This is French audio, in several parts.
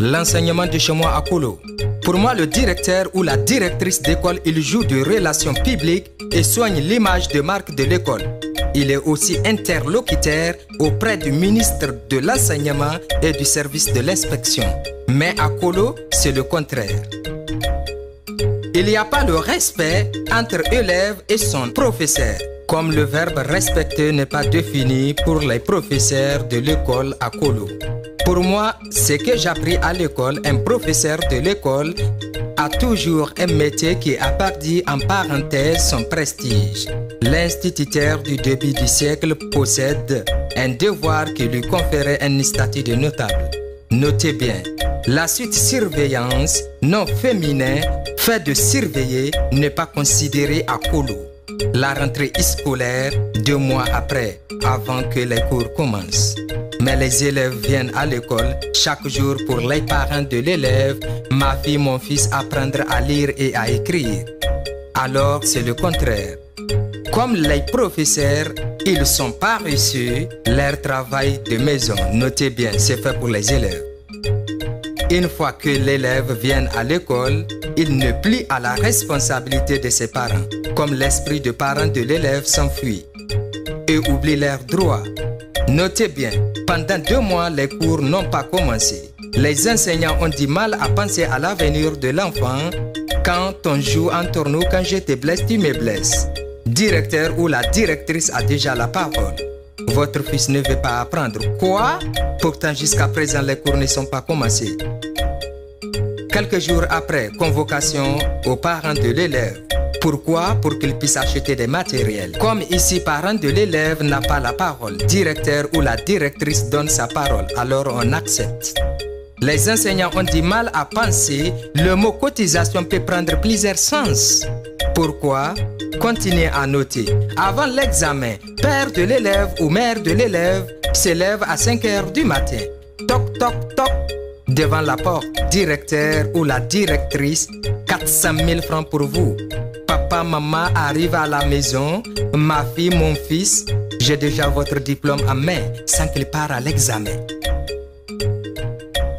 l'enseignement de chez moi à Kolo. Pour moi, le directeur ou la directrice d'école, il joue de relations publiques et soigne l'image de marque de l'école. Il est aussi interlocuteur auprès du ministre de l'enseignement et du service de l'inspection. Mais à Kolo, c'est le contraire. Il n'y a pas le respect entre élève et son professeur. Comme le verbe respecter n'est pas défini pour les professeurs de l'école à Kolo. Pour moi, ce que j'ai appris à l'école, un professeur de l'école a toujours un métier qui a perdu en parenthèse son prestige. L'instituteur du début du siècle possède un devoir qui lui conférait un statut de notable. Notez bien, la suite surveillance non féminin, fait de surveiller, n'est pas considérée à Kolo. La rentrée scolaire 2 mois après, avant que les cours commencent. Mais les élèves viennent à l'école chaque jour pour les parents de l'élève, ma fille, mon fils, apprendre à lire et à écrire. Alors c'est le contraire. Comme les professeurs, ils ne sont pas reçus leur travail de maison. Notez bien, c'est fait pour les élèves. Une fois que l'élève vient à l'école, il ne plie à la responsabilité de ses parents, comme l'esprit de parents de l'élève s'enfuit et oublie leurs droits. Notez bien, pendant 2 mois, les cours n'ont pas commencé. Les enseignants ont du mal à penser à l'avenir de l'enfant. Quand on joue en tournoi, quand je te blesse, tu me blesses. Directeur ou la directrice a déjà la parole. Votre fils ne veut pas apprendre. Quoi? Pourtant, jusqu'à présent, les cours ne sont pas commencés. Quelques jours après, convocation aux parents de l'élève. Pourquoi? Pour qu'ils puissent acheter des matériels. Comme ici, parent de l'élève n'a pas la parole, directeur ou la directrice donne sa parole, alors on accepte. Les enseignants ont du mal à penser, le mot cotisation peut prendre plusieurs sens. Pourquoi? Continuez à noter. Avant l'examen, père de l'élève ou mère de l'élève se lève à 5 h du matin. Toc, toc, toc. Devant la porte, directeur ou la directrice, 400 000 francs pour vous. Papa, maman arrive à la maison, ma fille, mon fils, j'ai déjà votre diplôme en main sans qu'il parte à l'examen.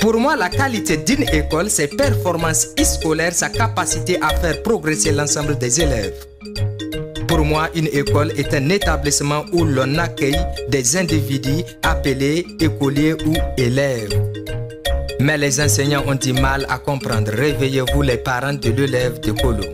Pour moi, la qualité d'une école, c'est performance scolaire, sa capacité à faire progresser l'ensemble des élèves. Pour moi, une école est un établissement où l'on accueille des individus appelés écoliers ou élèves. Mais les enseignants ont du mal à comprendre. Réveillez-vous les parents de l'élève de Kolo.